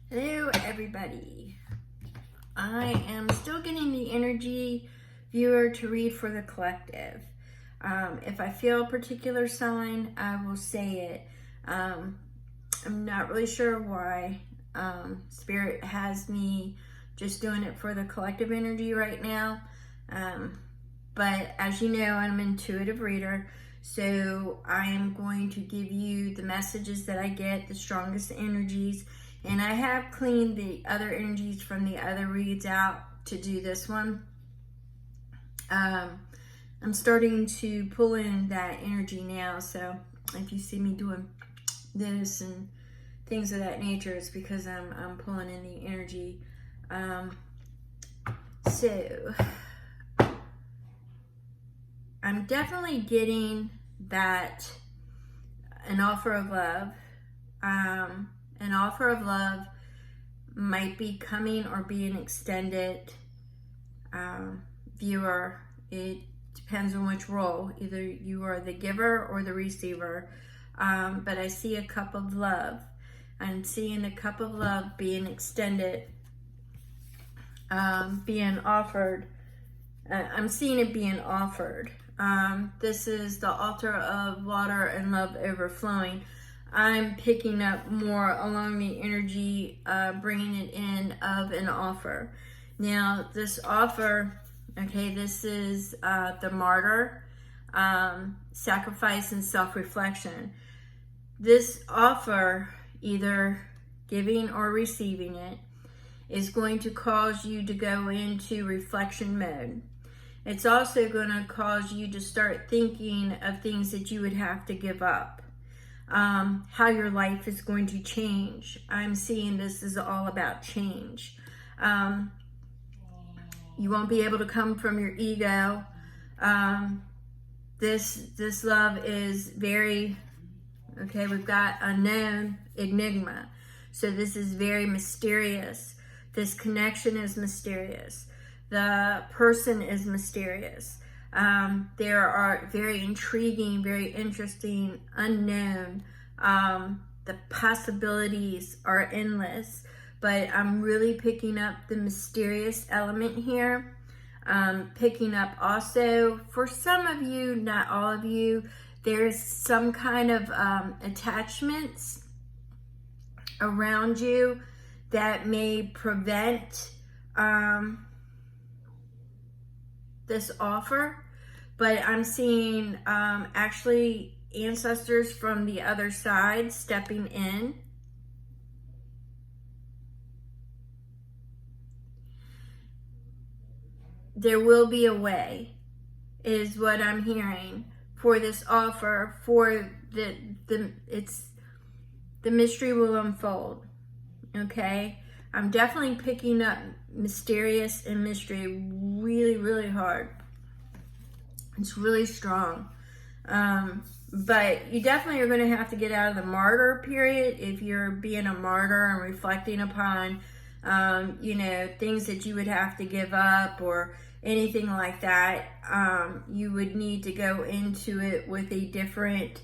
Hello everybody. I am still getting the energy viewer to read for the collective. If I feel a particular sign, I will say it. I'm not really sure why Spirit has me just doing it for the collective energy right now. But as you know, I'm an intuitive reader. So I am going to give you the messages that I get, the strongest energies. And I have cleaned the other energies from the other reads out to do this one. I'm starting to pull in that energy now. So if you see me doing this and things of that nature, it's because I'm pulling in the energy. So I'm definitely getting that an offer of love. An offer of love might be coming or being extended. Viewer, it depends on which role. Either you are the giver or the receiver. But I see a cup of love. I'm seeing the cup of love being extended, being offered. I'm seeing it being offered. This is the altar of water and love overflowing. I'm picking up more along the energy, bringing it in of an offer. Now, this offer, okay, this is the martyr, sacrifice and self-reflection. This offer, either giving or receiving it, is going to cause you to go into reflection mode. It's also going to cause you to start thinking of things that you would have to give up. How your life is going to change. I'm seeing this is all about change. You won't be able to come from your ego. This love is very, okay, we've got unknown, enigma. So this is very mysterious. This connection is mysterious. The person is mysterious. There are very intriguing, very interesting, unknown. The possibilities are endless, but I'm really picking up the mysterious element here. Picking up also, for some of you, not all of you, there's some kind of attachments around you that may prevent this offer. But I'm seeing actually ancestors from the other side stepping in. There will be a way, is what I'm hearing, for this offer. For the mystery will unfold. Okay, I'm definitely picking up mysterious and mystery really, really hard. It's really strong. But you definitely are going to have to get out of the martyr period if you're being a martyr and reflecting upon, things that you would have to give up or anything like that. You would need to go into it with a different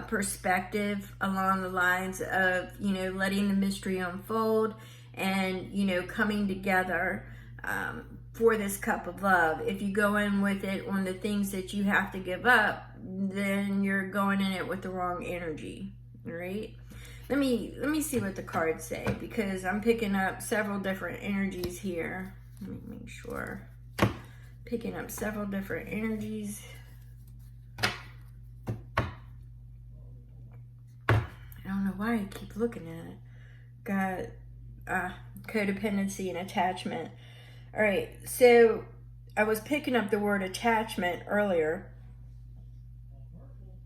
perspective along the lines of, letting the mystery unfold and, coming together for this cup of love. If you go in with it on the things that you have to give up, then you're going in it with the wrong energy. All right. Let me see what the cards say, because I'm picking up several different energies here. Let me make sure. Picking up several different energies. I don't know why I keep looking at it. Got codependency and attachment. All right, so I was picking up the word attachment earlier.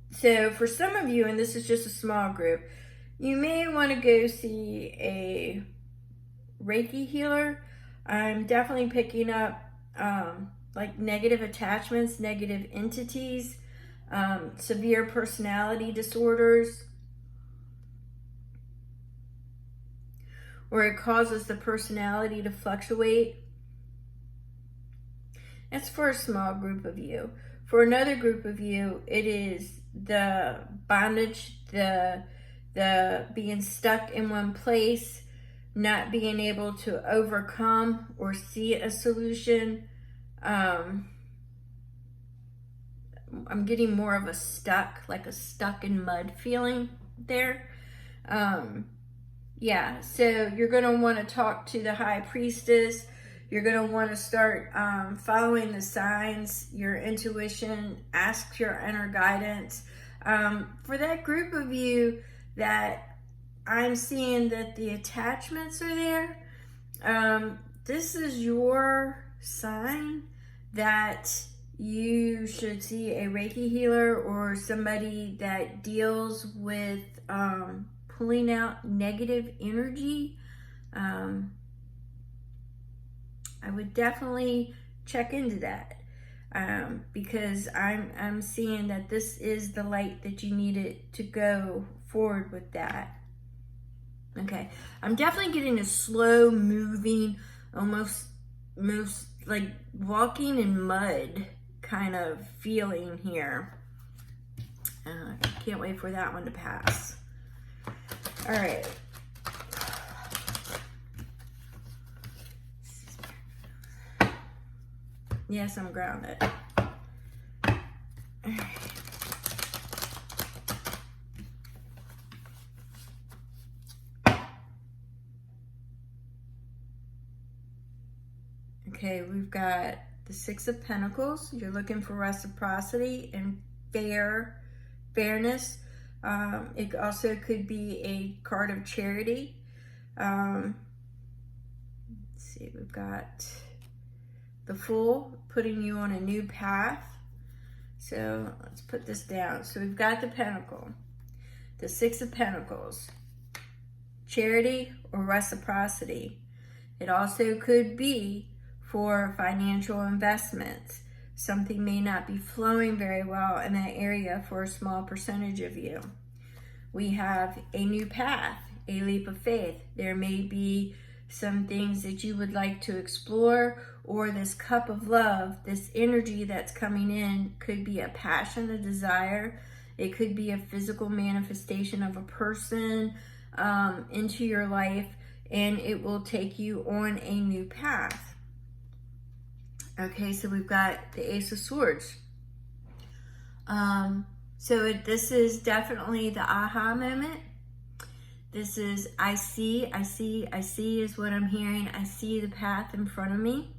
So for some of you, and this is just a small group, you may want to go see a Reiki healer. I'm definitely picking up like negative attachments, negative entities, severe personality disorders, where it causes the personality to fluctuate. That's for a small group of you. For another group of you, it is the bondage, the being stuck in one place, not being able to overcome or see a solution. I'm getting more of a stuck, like a stuck in mud feeling there. Yeah, so you're going to want to talk to the high priestess. You're going to want to start following the signs, your intuition, ask your inner guidance. For that group of you that I'm seeing that the attachments are there, this is your sign that you should see a Reiki healer or somebody that deals with pulling out negative energy. I would definitely check into that because I'm seeing that this is the light that you needed to go forward with that. Okay, I'm definitely getting a slow moving, almost like walking in mud kind of feeling here. Can't wait for that one to pass. All right. Yes, I'm grounded. All right. Okay, we've got the Six of Pentacles. You're looking for reciprocity and fairness. It also could be a card of charity. Let's see, we've got the Fool, putting you on a new path. So let's put this down. So we've got the Pentacle, the Six of Pentacles, charity or reciprocity. It also could be for financial investments. Something may not be flowing very well in that area for a small percentage of you. We have a new path, a leap of faith. There may be some things that you would like to explore, or this cup of love, this energy that's coming in could be a passion, a desire. It could be a physical manifestation of a person into your life, and it will take you on a new path. Okay, so we've got the Ace of Swords. This is definitely the aha moment. This is, I see is what I'm hearing. I see the path in front of me.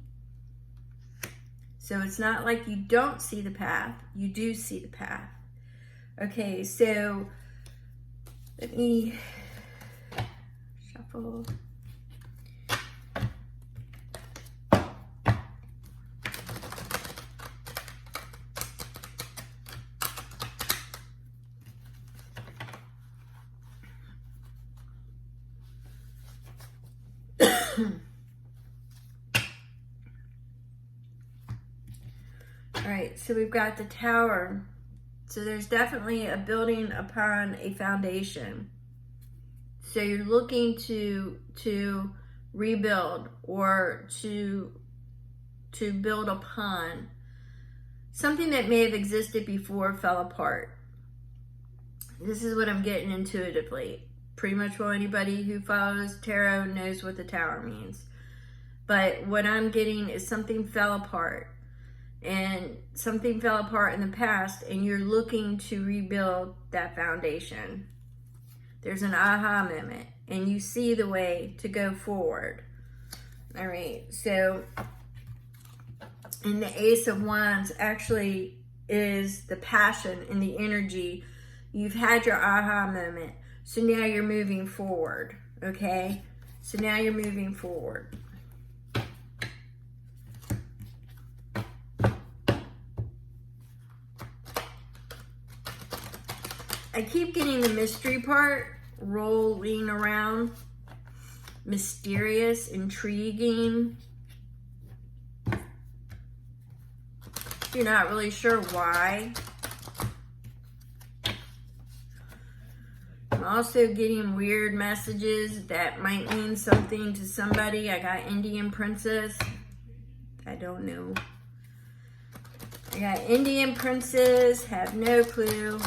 So it's not like you don't see the path. You do see the path. Okay, so let me shuffle. All right, so we've got the Tower. So there's definitely a building upon a foundation. So you're looking to rebuild or to build upon something that may have existed before, fell apart. This is what I'm getting intuitively. Pretty much well, anybody who follows tarot knows what the Tower means. But what I'm getting is something fell apart. And something fell apart in the past, and you're looking to rebuild that foundation. There's an aha moment, and you see the way to go forward. All right, so, and the Ace of Wands actually is the passion and the energy. You've had your aha moment, so now you're moving forward, okay? So now you're moving forward. I keep getting the mystery part rolling around. Mysterious, intriguing. You're not really sure why. I'm also getting weird messages that might mean something to somebody. I got Indian Princess. I don't know. I got Indian Princess. Have no clue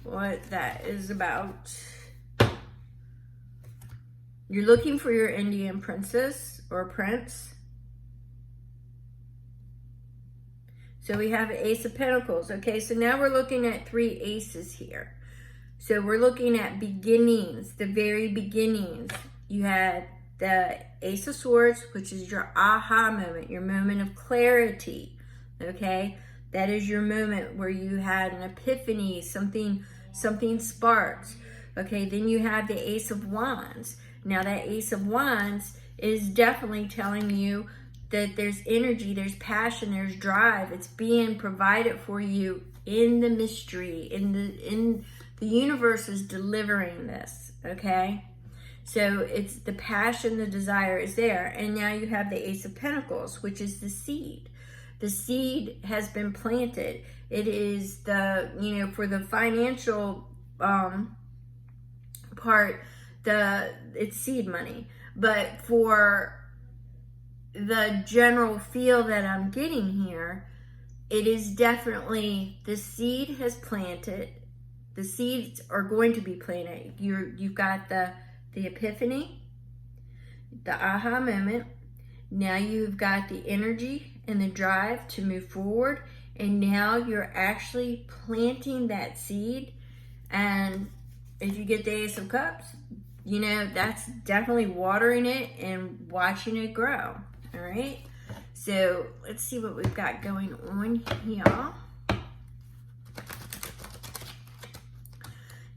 what that is about. You're looking for your Indian princess or prince. So we have Ace of Pentacles. Okay, so now we're looking at 3 aces here. So we're looking at beginnings, the very beginnings. You had the Ace of Swords, which is your aha moment, your moment of clarity. Okay, that is your moment where you had an epiphany, something sparks. Okay, then you have the Ace of Wands. Now that Ace of Wands is definitely telling you that there's energy, there's passion, there's drive. It's being provided for you in the mystery, in the universe is delivering this, okay? So it's the passion, the desire is there. And now you have the Ace of Pentacles, which is the seed. The seed has been planted. It is the, for the financial part, it's seed money. But for the general feel that I'm getting here, it is definitely the seed has planted. The seeds are going to be planted. You've got the epiphany, the aha moment. Now you've got the energy and the drive to move forward. And now you're actually planting that seed. And if you get the Ace of Cups, that's definitely watering it and watching it grow. All right. So let's see what we've got going on here.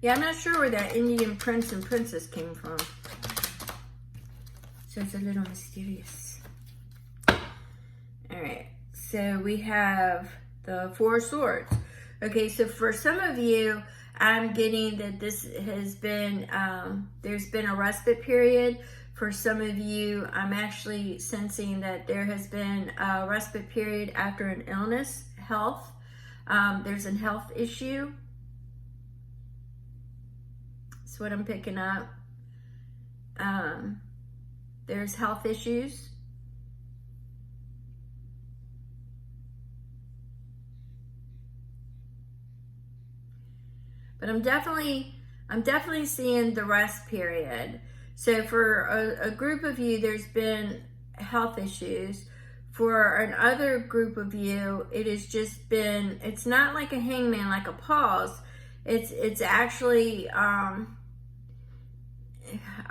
Yeah, I'm not sure where that Indian prince and princess came from. So it's a little mysterious. All right. So we have the 4 of Swords. Okay, so for some of you, I'm getting that this has been, there's been a respite period. For some of you, I'm actually sensing that there has been a respite period after an illness, health. There's a health issue. That's what I'm picking up. There's health issues. But I'm definitely seeing the rest period. So for a group of you, there's been health issues. For another group of you, it has just been, it's not like a hangman, like a pause. It's actually, I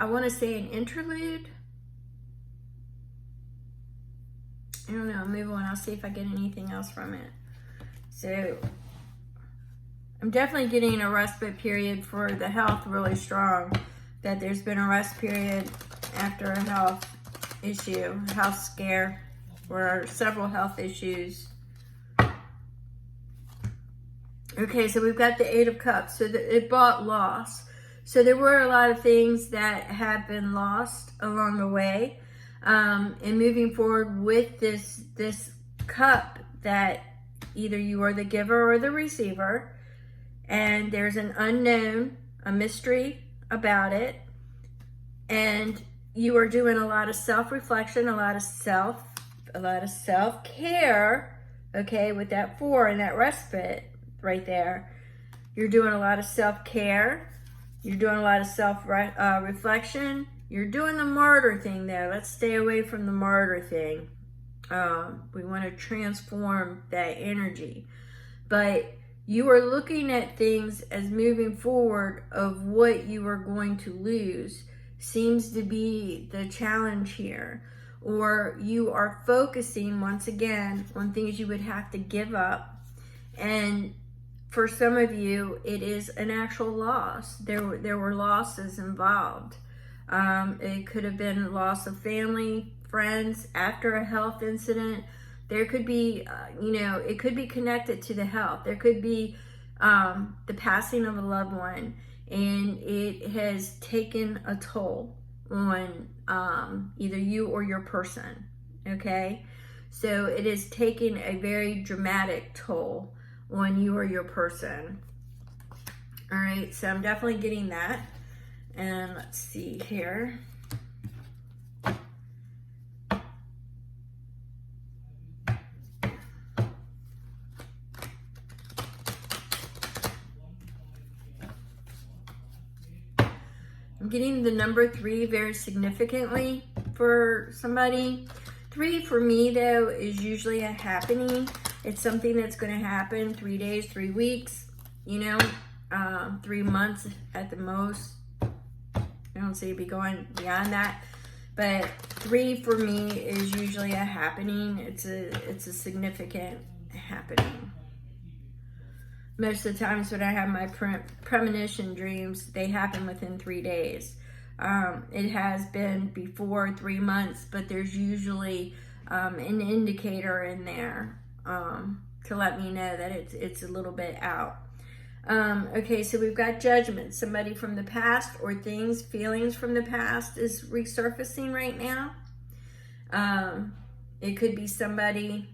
want to say an interlude. I don't know, move on. I'll see if I get anything else from it. So I'm definitely getting a respite period for the health really strong. That there's been a rest period after a health issue, health scare, or several health issues. Okay, so we've got the 8 of Cups. So it brought loss. So there were a lot of things that have been lost along the way. And moving forward with this cup that either you are the giver or the receiver. And there's an unknown, a mystery about it, and you are doing a lot of self-reflection, a lot of self-care, okay, with that 4 and that respite right there. You're doing a lot of self-care, you're doing a lot of self-reflection, you're doing the martyr thing there. Let's stay away from the martyr thing. We want to transform that energy, but you are looking at things as moving forward of what you are going to lose seems to be the challenge here. Or you are focusing once again on things you would have to give up. And for some of you, it is an actual loss. There were losses involved. It could have been loss of family, friends, after a health incident. There could be, it could be connected to the health. There could be the passing of a loved one, and it has taken a toll on either you or your person, okay? So it is taking a very dramatic toll on you or your person. All right, so I'm definitely getting that. And let's see here. I'm getting the number 3 very significantly for somebody. 3 for me, though, is usually a happening. It's something that's going to happen 3 days, 3 weeks, 3 months at the most. I don't see it be going beyond that. But 3 for me is usually a happening. It's a significant happening. Most of the times when I have my premonition dreams, they happen within 3 days. It has been before 3 months, but there's usually an indicator in there to let me know that it's a little bit out. Okay, so we've got judgment. Somebody from the past or things, feelings from the past is resurfacing right now. It could be somebody...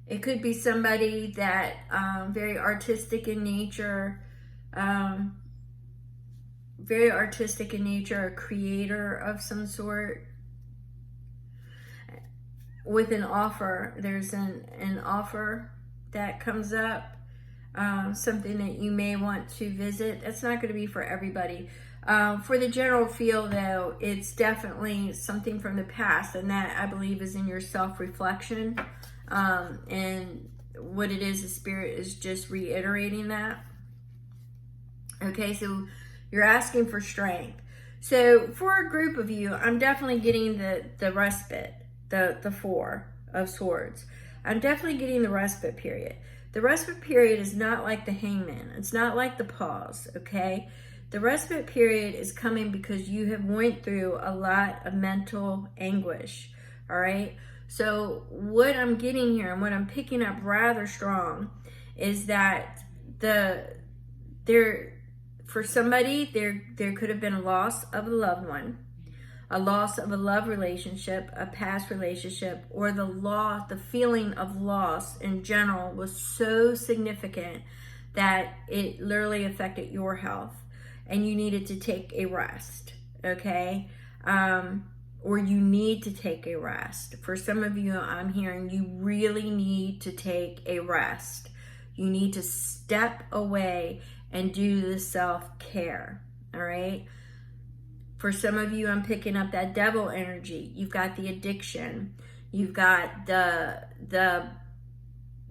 It could be somebody that very artistic in nature, a creator of some sort. With an offer, there's an offer that comes up, something that you may want to visit. That's not going to be for everybody. For the general feel, though, it's definitely something from the past, and that, I believe, is in your self-reflection. And what it is, the Spirit is just reiterating that. Okay, so you're asking for strength. So for a group of you, I'm definitely getting the respite, the 4 of Swords. I'm definitely getting the respite period. The respite period is not like the Hangman. It's not like the pause, okay? The respite period is coming because you have went through a lot of mental anguish, all right? So what I'm getting here and what I'm picking up rather strong is that for somebody, there could have been a loss of a loved one, a loss of a love relationship, a past relationship, or the feeling of loss in general was so significant that it literally affected your health and you needed to take a rest, okay? Or you need to take a rest. For some of you, I'm hearing you really need to take a rest. You need to step away and do the self-care, all right? For some of you, I'm picking up that devil energy. You've got the addiction. You've got the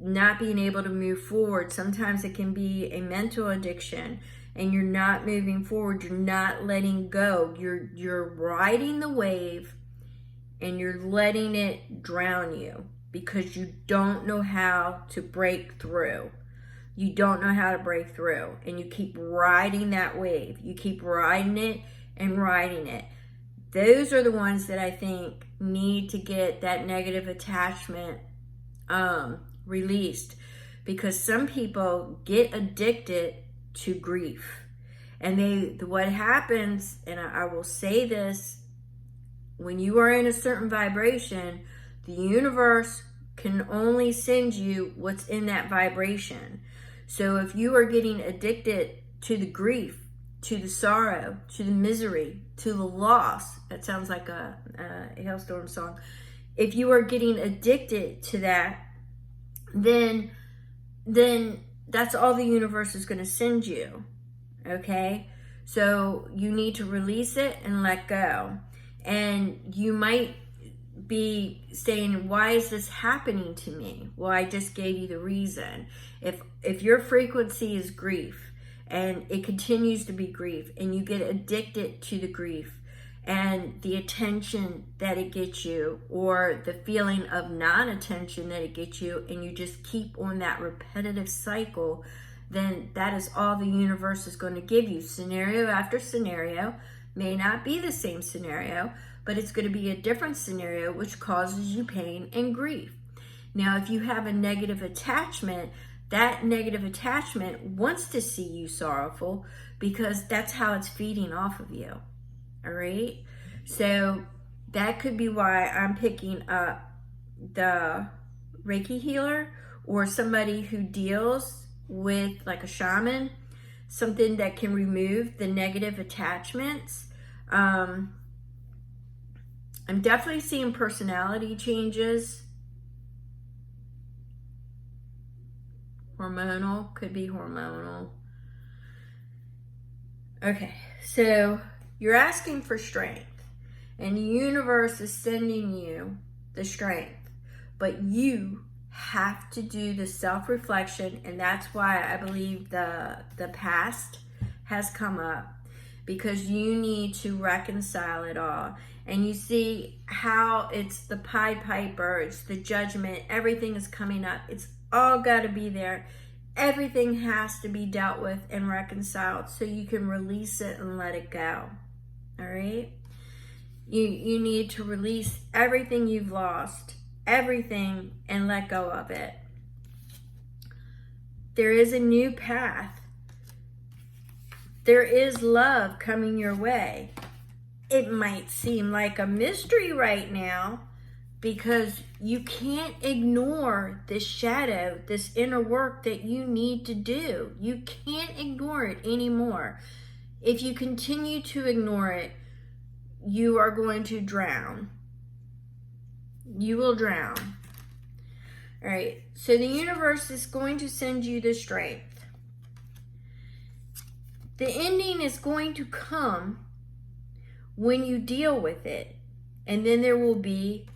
not being able to move forward. Sometimes it can be a mental addiction and you're not moving forward. You're not letting go. You're riding the wave and you're letting it drown you because you don't know how to break through. You don't know how to break through, and you keep riding that wave. You keep riding it and riding it. Those are the ones that I think need to get that negative attachment released, because some people get addicted to grief. And what happens, and I will say this, when you are in a certain vibration, the universe can only send you what's in that vibration. So if you are getting addicted to the grief, to the sorrow, to the misery, to the loss, that sounds like a Hailstorm song. If you are getting addicted to that, then that's all the universe is going to send you, okay? So you need to release it and let go. And you might be saying, why is this happening to me? Well, I just gave you the reason. If your frequency is grief and it continues to be grief and you get addicted to the grief and the attention that it gets you, or the feeling of non-attention that it gets you, and you just keep on that repetitive cycle, then that is all the universe is going to give you. Scenario after scenario may not be the same scenario, but it's going to be a different scenario which causes you pain and grief. Now, if you have a negative attachment, that negative attachment wants to see you sorrowful because that's how it's feeding off of you. All right? So that could be why I'm picking up the Reiki healer or somebody who deals with, like a shaman, something that can remove the negative attachments. I'm definitely seeing personality changes. Hormonal, could be hormonal. Okay, so you're asking for strength, and the universe is sending you the strength, but you have to do the self-reflection, and that's why I believe the past has come up, because you need to reconcile it all. And you see how it's the Pied Piper, it's the judgment, everything is coming up. It's all got to be there. Everything has to be dealt with and reconciled so you can release it and let it go. All right? You need to release everything you've lost, everything, and let go of it. There is a new path. There is love coming your way. It might seem like a mystery right now because you can't ignore this shadow, this inner work that you need to do. You can't ignore it anymore. If you continue to ignore it, you are going to drown. You will drown. All right, so the universe is going to send you the strength. The ending is going to come when you deal with it, and then there will be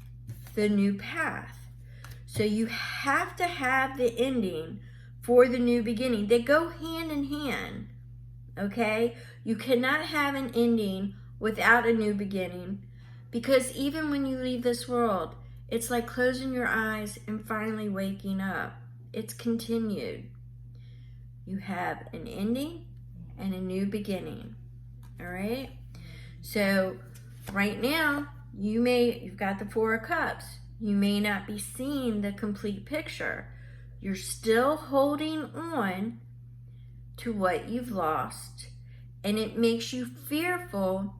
the new path. So you have to have the ending for the new beginning. They go hand in hand, okay? You cannot have an ending without a new beginning, because even when you leave this world, it's like closing your eyes and finally waking up. It's continued. You have an ending and a new beginning, all right? So right now, you've got the Four of Cups. You may not be seeing the complete picture. You're still holding on to what you've lost, and it makes you fearful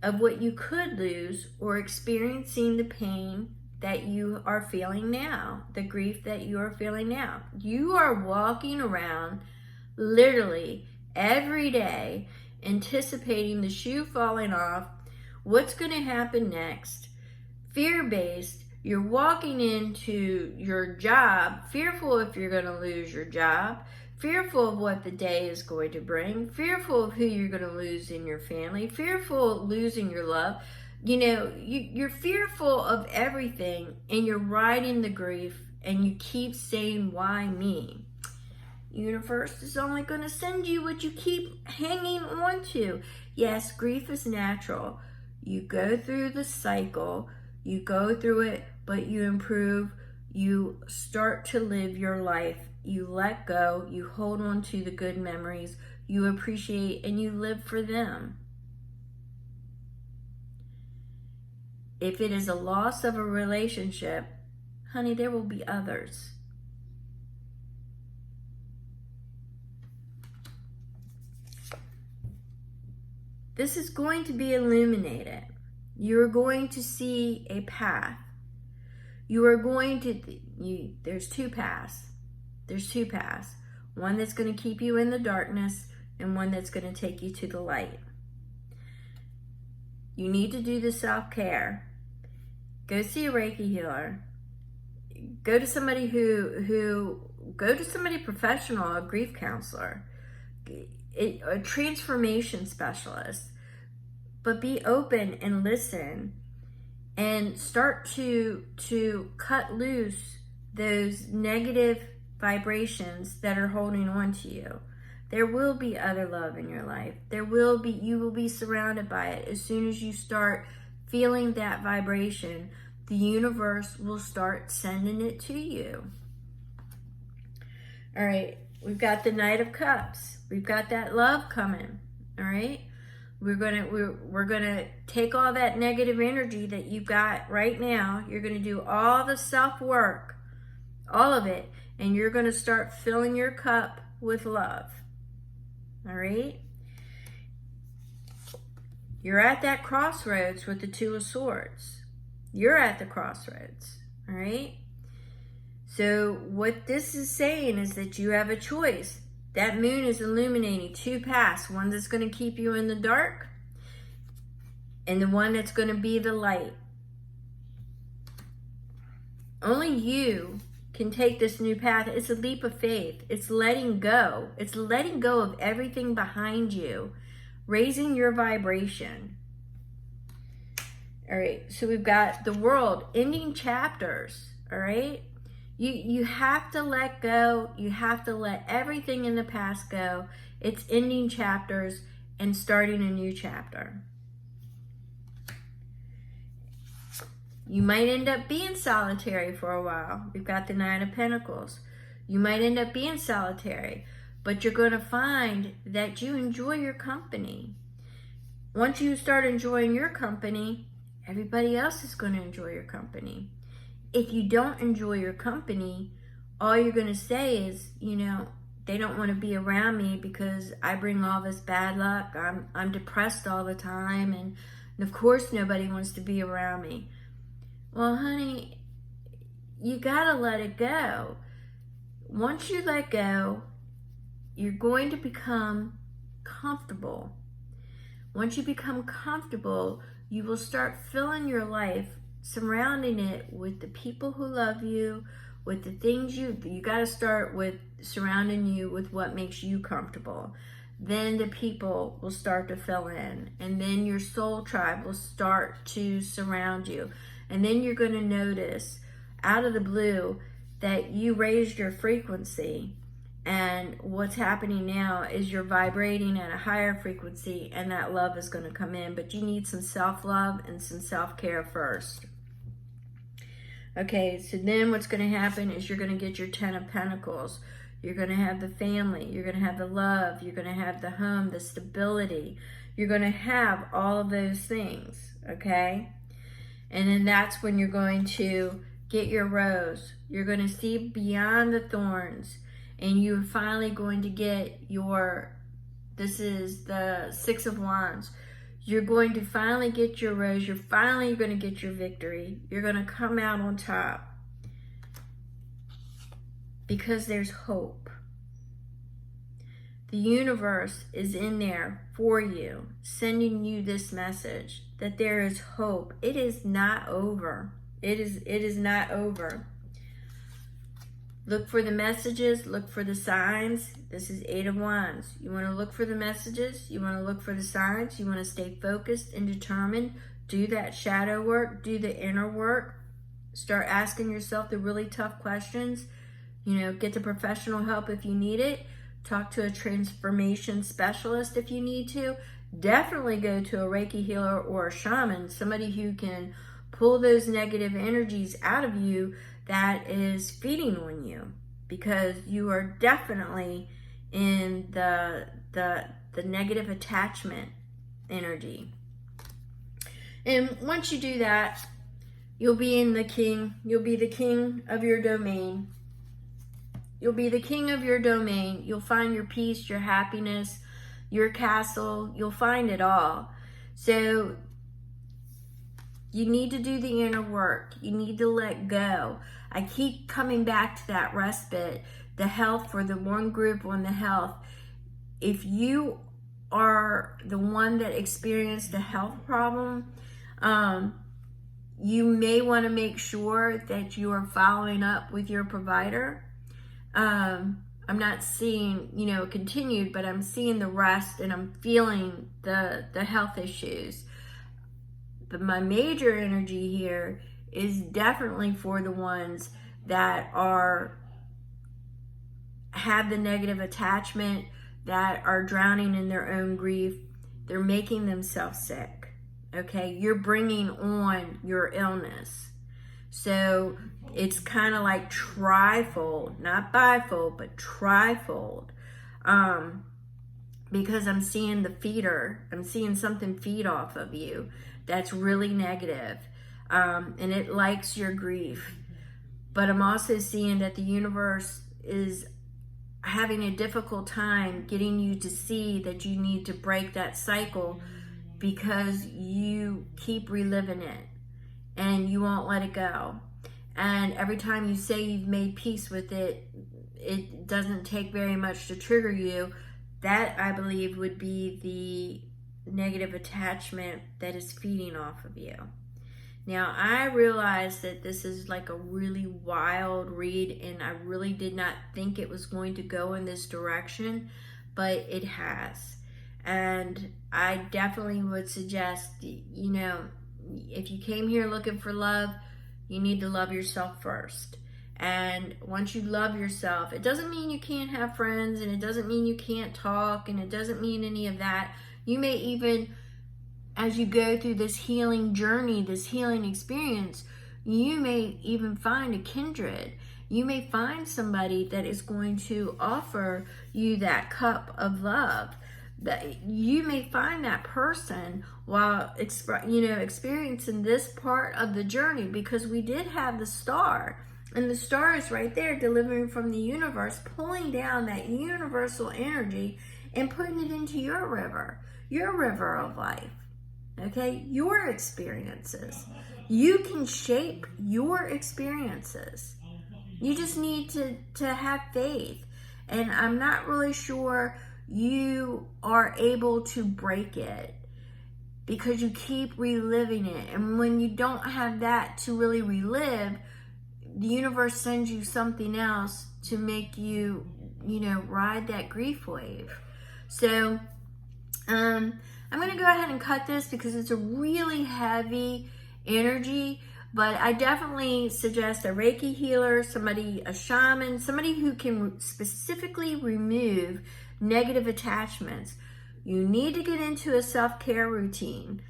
of what you could lose or experiencing the pain that you are feeling now, the grief that you are feeling now. You are walking around literally every day anticipating the shoe falling off, what's going to happen next, fear-based. You're walking into your job fearful if you're going to lose your job, fearful of what the day is going to bring, fearful of who you're going to lose in your family, fearful of losing your love. You know, you're fearful of everything, and you're riding the grief, and you keep saying, why me? Universe is only going to send you what you keep hanging on to. Yes, grief is natural. You go through the cycle, you go through it, but you improve. You start to live your life. You let go, you hold on to the good memories, you appreciate, and you live for them. If it is a loss of a relationship, honey, there will be others. This is going to be illuminated. You're going to see a path. You are going to, there's two paths. There's two paths. One that's going to keep you in the darkness and one that's going to take you to the light. You need to do the self-care. Go see a Reiki healer. Go to somebody go to somebody professional, a grief counselor, a transformation specialist. But be open and listen and start to cut loose those negative vibrations that are holding on to you. There will be other love in your life. You will be surrounded by it. As soon as you start feeling that vibration, the universe will start sending it to you. All right, we've got the Knight of Cups. We've got that love coming. All right, we're gonna take all that negative energy that you've got right now. You're gonna do all the self work, all of it, and you're gonna start filling your cup with love. All right? You're at that crossroads with the Two of Swords. You're at the crossroads. All right? So what this is saying is that you have a choice. That moon is illuminating two paths. One that's going to keep you in the dark, and the one that's going to be the light. Only you can take this new path. It's a leap of faith. It's letting go. It's letting go of everything behind you, raising your vibration. All right, so we've got the world, ending chapters, all right? You have to let go. You have to let everything in the past go. It's ending chapters and starting a new chapter. You might end up being solitary for a while. We've got the Nine of Pentacles. You might end up being solitary, but you're going to find that you enjoy your company. Once you start enjoying your company, everybody else is going to enjoy your company. If you don't enjoy your company, all you're going to say is, you know, they don't want to be around me because I bring all this bad luck. I'm depressed all the time, and of course nobody wants to be around me. Well, honey, you got to let it go. Once you let go, you're going to become comfortable. Once you become comfortable, you will start filling your life, surrounding it with the people who love you, with the things you got to start with, surrounding you with what makes you comfortable. Then the people will start to fill in, and then your soul tribe will start to surround you. And then you're going to notice out of the blue that you raised your frequency, and what's happening now is you're vibrating at a higher frequency, and that love is going to come in. But you need some self-love and some self-care first. Okay, so then what's going to happen is you're going to get your Ten of Pentacles. You're going to have the family. You're going to have the love. You're going to have the home, the stability. You're going to have all of those things, okay? And then that's when you're going to get your rose. You're going to see beyond the thorns. And you're finally going to get your, this is the Six of Wands. You're going to finally get your rose. You're finally going to get your victory. You're going to come out on top. Because there's hope. The universe is in there for you, sending you this message that there is hope. It is not over. It is not over. Look for the messages, look for the signs. This is Eight of Wands. You want to look for the messages, you want to look for the signs, you want to stay focused and determined. Do that shadow work, do the inner work. Start asking yourself the really tough questions. You know, get the professional help if you need it. Talk to a transformation specialist if you need to. Definitely go to a Reiki healer or a shaman, somebody who can pull those negative energies out of you that is feeding on you, because you are definitely in the negative attachment energy. And once you do that, you'll be the king of your domain. You'll be the king of your domain. You'll find your peace, your happiness, your castle. You'll find it all. So you need to do the inner work. You need to let go. I keep coming back to that respite, the health, for the one group on the health. If you are the one that experienced a health problem, you may want to make sure that you are following up with your provider. I'm not seeing, continued, but I'm seeing the rest, and I'm feeling the health issues. But my major energy here is definitely for the ones that have the negative attachment, that are drowning in their own grief. They're making themselves sick. Okay, you're bringing on your illness. So it's kind of like trifold, not bifold, but trifold. Because I'm seeing the feeder. I'm seeing something feed off of you that's really negative. And it likes your grief. But I'm also seeing that the universe is having a difficult time getting you to see that you need to break that cycle, because you keep reliving it and you won't let it go. And every time you say you've made peace with it, it doesn't take very much to trigger you. That, I believe, would be the negative attachment that is feeding off of you. Now, I realize that this is like a really wild read, and I really did not think it was going to go in this direction, but it has. And I definitely would suggest, if you came here looking for love, you need to love yourself first. And once you love yourself, it doesn't mean you can't have friends, and it doesn't mean you can't talk, and it doesn't mean any of that. You may even, as you go through this healing journey, this healing experience, you may even find a kindred. You may find somebody that is going to offer you that cup of love. That you may find that person while experiencing this part of the journey, because we did have the star, and the star is right there delivering from the universe, pulling down that universal energy and putting it into your river of life. Okay, your experiences. You can shape your experiences. You just need to have faith. And I'm not really sure you are able to break it, because you keep reliving it. And when you don't have that to really relive, the universe sends you something else to make you, ride that grief wave. So, I'm going to go ahead and cut this because it's a really heavy energy, but I definitely suggest a Reiki healer, a shaman, somebody who can specifically remove negative attachments. You need to get into a self-care routine.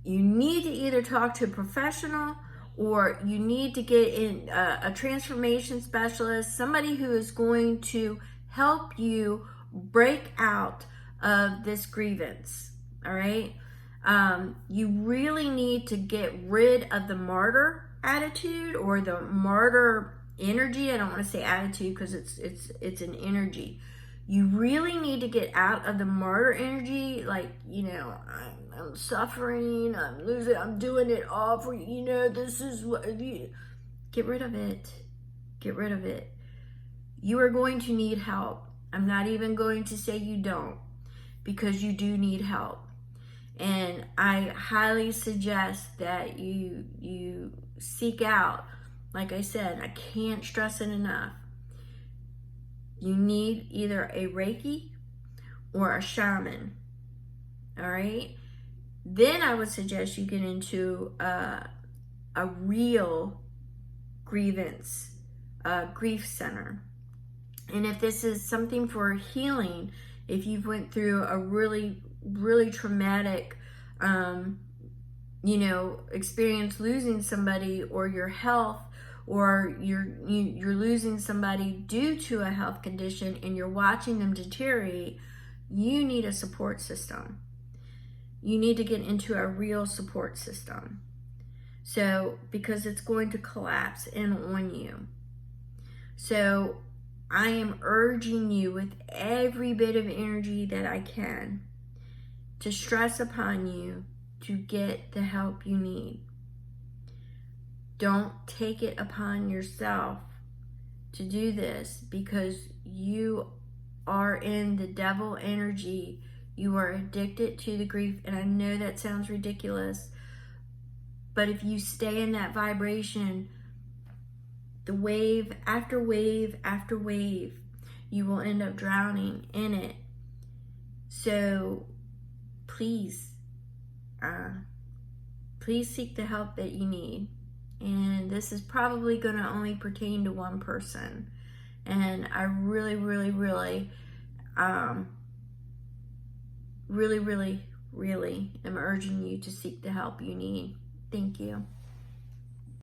You need to either talk to a professional, or you need to get in a transformation specialist, somebody who is going to help you break out of this grievance. All right. You really need to get rid of the martyr attitude or the martyr energy. I don't want to say attitude because it's an energy. You really need to get out of the martyr energy, like, I'm suffering, I'm losing, I'm doing it all for, this is what, get rid of it. Get rid of it. You are going to need help. I'm not even going to say you don't, because you do need help. And I highly suggest that you seek out, like I said, I can't stress it enough. You need either a Reiki or a shaman. All right. Then I would suggest you get into a real grievance, grief center. And if this is something for healing, if you went through a really, really traumatic, experience losing somebody, or your health, or you're losing somebody due to a health condition and you're watching them deteriorate, you need a support system. You need to get into a real support system. So, because it's going to collapse in on you. So, I am urging you with every bit of energy that I can to stress upon you to get the help you need. Don't take it upon yourself to do this, because you are in the devil energy. You are addicted to the grief. And I know that sounds ridiculous, but if you stay in that vibration, the wave after wave after wave, you will end up drowning in it. So please seek the help that you need. And this is probably going to only pertain to one person. And I really, really, really, really am urging you to seek the help you need. Thank you.